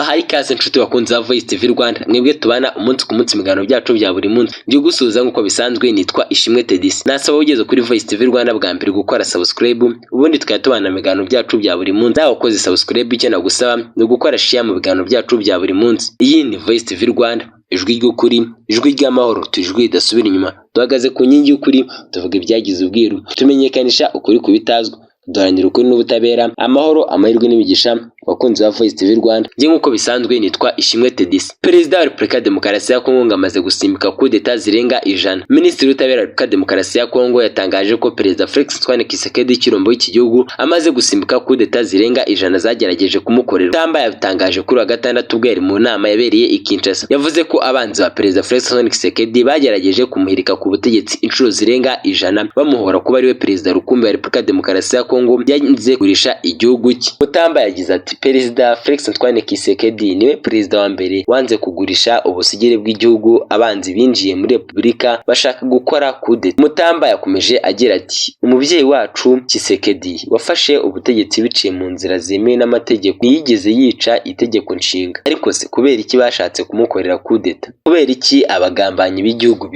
Bahaye ikaze nshuti bakunze Voice TV Rwanda, mwebwe tubana umunsi ku munsi ibiganiro byacu bya buri munsi. Ndi gusuhuza nk'uko bisanzwe, nitwa Ishimwe Teddy. Nasaba ugeze kuri Voice TV Rwanda bwa mbere gukora subscribe, ubundi tukaba tubana ibiganiro byacu bya buri munsi. Nawe ukoze subscribe, icyo nagusaba ni ugukora share mu biganiro byacu bya buri munsi. Iyi ni Voice TV Rwanda, ijwi ry'ukuri, ijwi ry'amahoro, tujwi ridasubira inyuma. Duhagaze ku nkingi y'ukuri, tuvuga ibyagize ubwiru, tumenyekanisha ukuri kubitazwi, duharanira ukuri n'ubutabera, amahoro, amahirwe n'imigisha. Bakunzi ba Voice TV Rwanda, njye nk'uko bisanzwe nitwa Ishimwe Teddy. Perezida wa Repubulika Demokarasi ya Kongo amaze gusimbuka coup d'etat zirenga 100. Minisitiri w'Ubutabera wa Repubulika Demokarasi ya Kongo yatangaje ko Perezida Felix Antoine Tshisekedi Chilombo w'iki gihugu amaze gusimbuka coup d'etat zirenga 100 zagerageje kumukorera. Tamba yabitangaje kuri wa gatandatu ubwo yari mu nama yabereye i Kinshasa. Yavuze ko abanzi ba Perezida Felix Antoine Tshisekedi bagerageje kumuhirika ku butegetsi inshuro zirenga 100 bamuhora kuba ari we Perezida rukumbi wa Repubulika Demokarasi ya Kongo yanze kugurisha igihugu cye. Mutamba yagize ati Perezida Felix Antoine Tshisekedi niwe perezida wa mbere wanze kugurisha ubusigire bw'igihugu abanzi binjiye muri Repubulika bashaka gukora coup d'etat. Mutamba yakomeje agira ati umubyeyi wacu Tshisekedi wafashe ubutegetsi biciye mu nzira zemewe n'amategeko, ntiyigeze yica itegeko nshinga. Ariko se kubera iki bashatse kumukorera coup d'etat? Kubera iki abagambanyi b'igihugu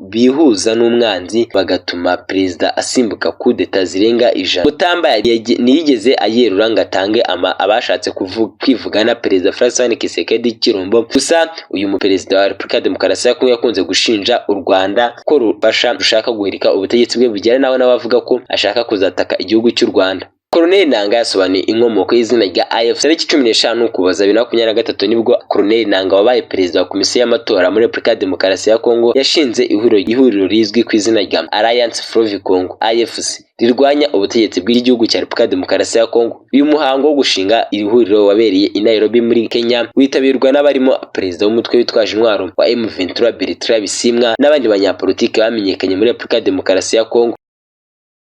bihuza n'umwanzi bagatuma perezida asimbuka coup d'etat zirenga 100? Mutamba ntiyigeze ayerura ngo atange abashatse kwivugana Perezida Felix Antoine Tshisekedi Chilombo. Gusa uyu muperezida wa Repubulika Demokarasi ya Kongo yakunze gushinja u Rwanda ko rushaka guhirika ubutegetsi bwe, bigera nawe avuga ko ashaka kuzataka igihugu cy'u Rwanda. Colonel Nanga yasobanuye inkomoko y'izina rya AFC. Tariki 15 Ukuboza 2023 nibwo Colonel Nanga wabaye perezida wa komisiyo y'amatora muri Repubulika Demokarasi ya Kongo yashinze ihuriro rizwi ku izina rya Alliance Fleuve Congo AFC rirwanya ubutegetsi bw'igihugu cya Repubulika Demokarasi ya Kongo. Uyu muhango wo gushinga iri huriro wabereye i Nairobi muri Kenya, witabirwa n'abarimo perezida w'umutwe witwaje intwaro wa M23 Bertrand Bisimwa n'abandi banyapolitiki bamenyekanye muri Repubulika Demokarasi ya Kongo.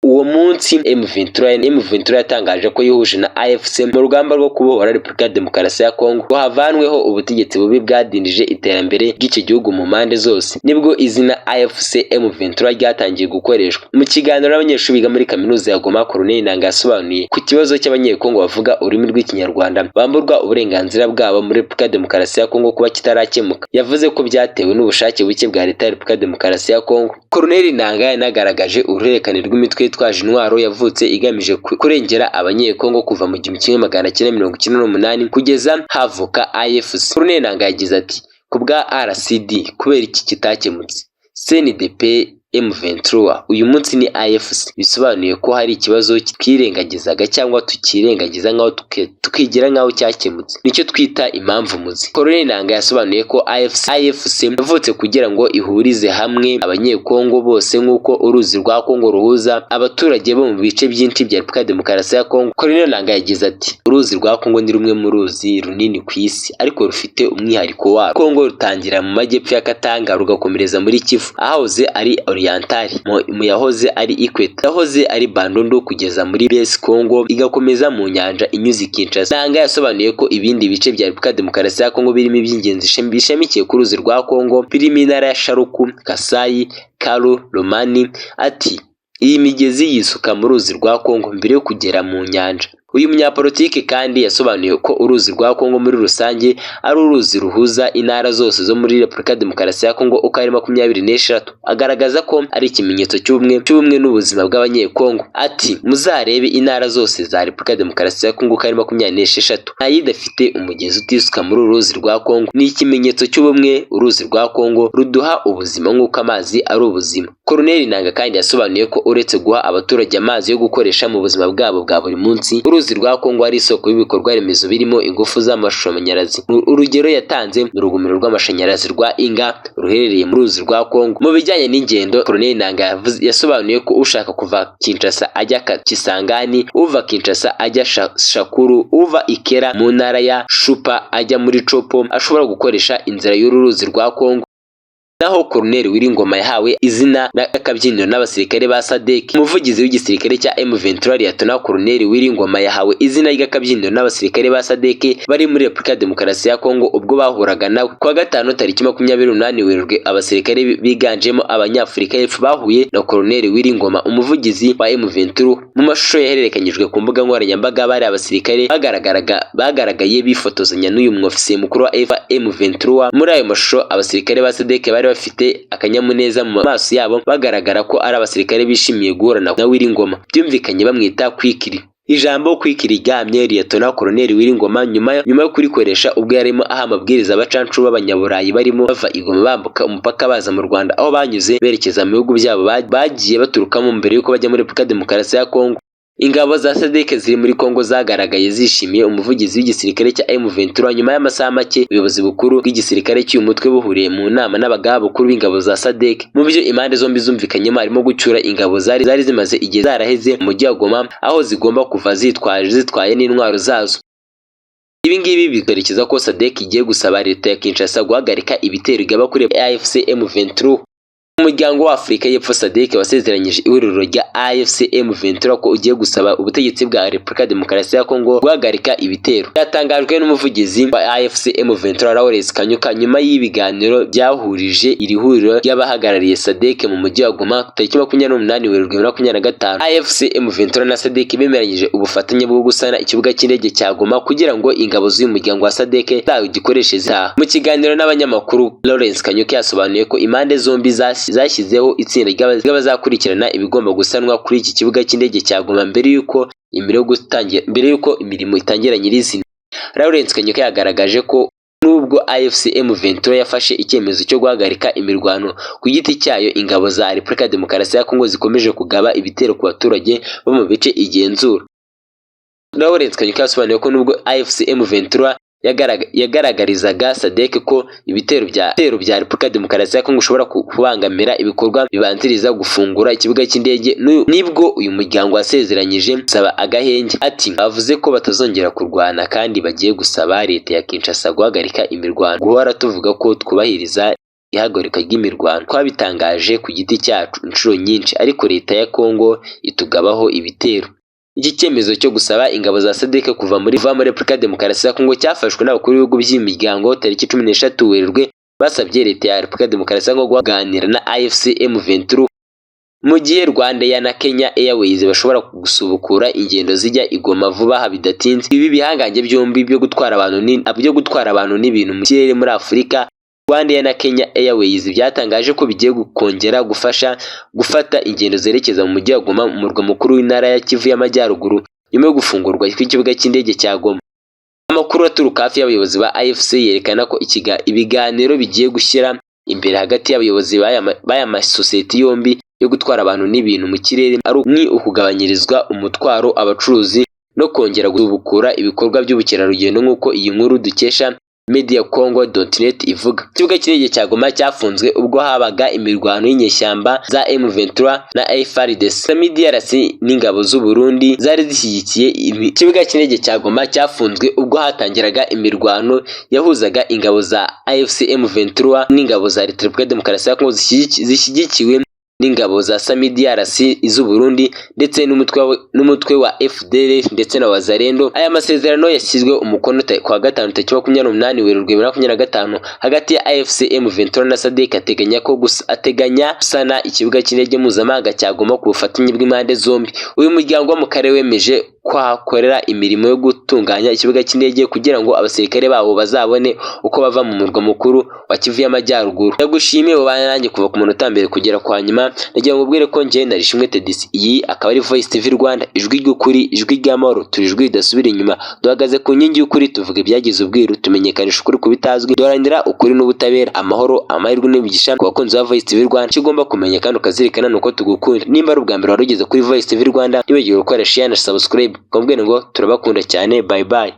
Uwo munsi M23 yatangaje ko yihuje na AFC mu rugamba rwo kubohora Repubulika Demokarasi ya Kongo ngo havanweho ubutegetsi bubi bwadindije iterambere ry'icyo gihugu mu mpande zose. Nibwo izina AFC M23 ryatangiye gukoreshwa. Mu kiganiro n'abanyeshuri biga muri kaminuza ya Goma, Colonel Nanga yasobanuye ku kibazo cy'abanyekongo bavuga ururimi rw'ikinyarwanda bamburwa uburenganzira bwabo muri Repubulika Demokarasi ya Kongo kuba kitarakemuka. Yavuze ko byatewe n'ubushake buke bwa leta ya Repubulika Demokarasi ya Kongo. Colonel Nanga yanagaragaje uruhererekane rw'imitwe yitwaje intwaro yavutse igamije kurengera abanyekongo kuva mu 1998 kugeza havuka AFC. Colonel Nanga yagize ati kubwa RCD kubera iki kitakemutse, CNDP M23 uyu munsi ni AFC, bisobanuye ko hari ikibazo twirengagizaga cyangwa tukirengagiza nkaho tukigira nkaho cyakemutse, nicyo twita impamvu muzi. Colonel Nanga yasobanuye ko AFC yavutse kugira ngo ihurize hamwe abanyekongo bose nk'uko uruzi rwa Kongo ruhuza abaturage bo mu bice byinshi bya Repubulika Demokarasi ya Kongo. Colonel Nanga yagize ati uruzi rwa Kongo ni rumwe mu ruzi runini ku isi, ariko rufite umwihariko warwo. Kongo rutangira mu majyepfo ya Katanga rugakomereza muri Kivu ahahoze ari Orientali, mu yahoze ari Equateur, yahoze ari Bandundu kugeza muri Basse Congo igakomeza mu nyanja inyuze Kinshasa. Nanga yasobanuye ko ibindi bice bya Repubulika Demokarasi ya Kongo birimo iby'ingenzi bishamikiye ku ruzi rwa Kongo birimo intara ya Sharuku, Kasai, Karu, Lomani. Ati iyi migezi yisuka mu ruzi rwa Kongo mbere yo kugera mu nyanja. Uyu munyapolitiki kandi yasobanuye ko uruzi rwa Kongo muri rusange ari uruzi ruhuza intara zose zo muri Repubulika Demokarasi ya Kongo uko ari 26. Agaragaza ko ari ikimenyetso cy'ubumwe n'ubuzima bw'abanyekongo. Ati muzarebe intara zose za Repubulika Demokarasi ya Kongo uko ari 26 ntayidafite umugezi utisuka muri uruzi rwa Kongo. Ni ikimenyetso cy'ubumwe. Uruzi rwa Kongo ruduha ubuzima nk'uko amazi ari ubuzima. Colonel Nanga kandi yasobanuye ko uretse guha abaturage amazi yo gukoresha mu buzima bwabo bwa buri munsi, uruzi rwa Kongo ari isoko y'ibikorwa remezo birimo ingufu z'amashanyarazi. Urugero yatanze mu rugomero rw'amashanyarazi rwa Inga ruherereye mu ruzi rwa Kongo. Mu bijyanye n'ingendo, Colonel Nanga yasobanuye ko ushaka kuva Kinshasa ajya Kisangani, uva Kinshasa ajya Shakuru, uva Ikera mu ntara ya Shupa ajya muri Chopo ashobora gukoresha inzira y'uru ruzi rwa Kongo. naho Colonel Wiringoma yahawe izina n'akabyiniro n'abasirikare ba SADC. Umuvugizi w'igisirikare cya M23 Liyetona Colonel Wiringoma yahawe izina ry'akabyiniro n'abasirikare ba SADC bari muri Repubulika ya Demokarasi ya Kongo ubwo bahuraga nawe kuwa gatanu tariki 28 Werurwe. Abasirikare biganjemo Abanyafurika y'Epfo bahuye na Colonel Wiringoma, umuvugizi wa M23. Mu mashusho yahererekanyijwe ku mbuga nkoranyambaga bari abasirikare bagaragaye bifotozanya n'uyu mwofisiye mukuru wa M23. Muri ayo mashusho abasirikare ba SADC bari bafite akanyamuneza mu maso yabo, bagaragara ko ari abasirikare bishimiye guhura na Wiringoma. Byumvikanye bamwita kwikiri. Ijambo kwikiri ryamye Liyetona Colonel Wiringoma nyuma yo kurikoresha ubwo yarimo aha amabwiriza abacancu b'Abanyaburayi barimo bava i Goma bambuka umupaka baza mu Rwanda, aho banyuze berekeza mu bihugu byabo bagiye baturukamo mbere yuko bajya muri Repubulika ya Demokarasi ya Kongo. Ingabo za SADC ziri muri Kongo zagaragaye zishimiye umuvugizi w'igisirikare cya M23. Nyuma y'amasaha make ubuyobozi bukuru bw'igisirikare cy'uyu mutwe buhuriye mu nama n'abagaba bukuru b'ingabo za SADC. Mu byo impande zombi zumvikanyemo harimo gucyura ingabo zari zimaze igihe zaraheze mu mujyi wa Goma, aho zigomba kuva zitwaye n'intwaro zazo. Ibi ngibi bikerekeza ko SADC igiye gusaba leta ya Kinshasa guhagarika ibitero igaba kuri AFC M23. Umuryango wa Afurika y'Epfo SADC wasezeranyije ihuriro rya AFC M23 ko ugiye gusaba ubutegetsi bwa Repubulika ya Demokarasi ya Kongo guhagarika ibitero. Byatangajwe n'umuvugizi wa AFC M23 Lawrence Kanyuka nyuma y'ibiganiro byahurije iri huriro ry'abahagarariye SADC mu mujyi wa Goma tariki 28 Werurwe 2025. AFC M23 na SADC bemeranyije ubufatanye bwo gusana ikibuga cy'indege cya Goma kugira ngo ingabo z'uyu muryango wa SADC zawugikoreshe zaha. Mu kiganiro n'abanyamakuru, Lawrence Kanyuka yasobanuye ko impande zombi zashyizeho itsinda ry'abazakurikirana ibigomba gusanwa kuri iki kibuga cy'indege cya Goma mbere yuko imirimo itangira nyirizina. Lawrence Kanyuka yagaragaje ko nubwo AFC M23 yafashe icyemezo cyo guhagarika imirwano ku giti cyayo, ingabo za Repubulika ya Demokarasi ya Kongo zikomeje kugaba ibitero ku baturage bo mu bice igenzura. Lawrence Kanyuka yasobanuye ko nubwo AFC M23 yagaragarizaga SADC ko ibitero bya Repubulika ya Demokarasi ya Kongo ushobora kubangamira ibikorwa bibanziriza gufungura ikibuga cy'indege, nibwo uyu muryango wasezeranyije gusaba agahenge. Ati bavuze ko batazongera kurwana kandi bagiye gusaba leta ya Kinshasa guhagarika imirwano. Guhora tuvuga ko twubahiriza ihagarika ry'imirwano twabitangaje ku giti cyacu inshuro nyinshi, ariko leta ya Kongo itugabaho ibitero. Iki cyemezo cyo gusaba ingabo za SADC kuva muri Repubulika ya Demokarasi ya Kongo cyafashwe n'abakuru b'ibihugu by'imiryango tariki 16 Werurwe. Basabye leta ya Repubulika ya Demokarasi ya Kongo kuganira na AFC M23 mu gihe Rwanda na Kenya Airways bashobora gusubukura ingendo zijya i Goma vuba aha bidatinze. Ibi bihangange byombi byo gutwara abantu n'ibintu mu kirere muri Afurika, Rwanda na Kenya Airways byatangaje ko bigiye kongera gufata ingendo zerekeza mu mujyi wa Goma, mu murwa mukuru w'intara ya Kivu y'Amajyaruguru, nyuma yo gufungurwa kw'ikibuga cy'indege cya Goma. Amakuru aturuka hafi y'abayobozi ba AFC yerekana ko ibiganiro bigiye gushyira imbere hagati y'abayobozi b'aya masosiyete yombi yo gutwara abantu n'ibintu mu kirere ni ukugabanyirizwa umutwaro abacuruzi no kongera gusubukura ibikorwa by'ubukerarugendo, nk'uko iyi nkuru dukesha MediaCongo.net ivuga. Ikibuga cy'indege cya Goma cyafunzwe ubwo habaga imirwano y'inyeshyamba za M23 na FARDC. MDRC n'ingabo z'u Burundi zari zishyigikiye ikibuga cy'indege cya Goma cyafunzwe ubwo hatangiraga imirwano yahuzaga ingabo za AFC M23 n'ingabo za Repubulika ya Demokarasi ya Kongo zishyigikiwe n'ingabo za MDRC iz'u Burundi ndetse n'umutwe wa FDLR ndetse na Wazalendo. Aya masezerano yashyizwe umukono kwa gatanu tariki 28 Werurwe 2025 hagati ya AFC M23 na SADC ateganya gusana ikibuga cy'indege mpuzamahanga cya Goma ku bufatanye bw'impande zombi. Uyu muryango wo mu karere wemeje kwakorera imirimo yo gutunganya ikibuga cy'indege kugira ngo abasirikare babo bazabone uko bava mu murwa mukuru wa Kivu y'Amajyaruguru. Ndagushimiye ubana nanjye kuva ku munota mbere kugera kwa nyuma. Nagira ngo ubwire ko njye nari Ishimwe Tedis. Iyi akaba ari Voice TV Rwanda, ijwi ry'ukuri, ijwi ry'amahoro, turi ijwi ridasubira inyuma. Duhagaze ku nkingi y'ukuri, tuvuga ibyagize ubwiru, tumenyekanisha ukuri kubitazwi, duharanira ukuri n'ubutabera, amahoro, amahirwe n'imigisha ku bakunzi ba Voice TV Rwanda. Kigomba kumenya kandi ukazirikana nuko tugukunda. Nimba ari ubwa mbere warugeze kuri Voice TV Rwanda, nibagire gukora share na subscribe. Kombwene ngo turabakunda cyane. Bye bye.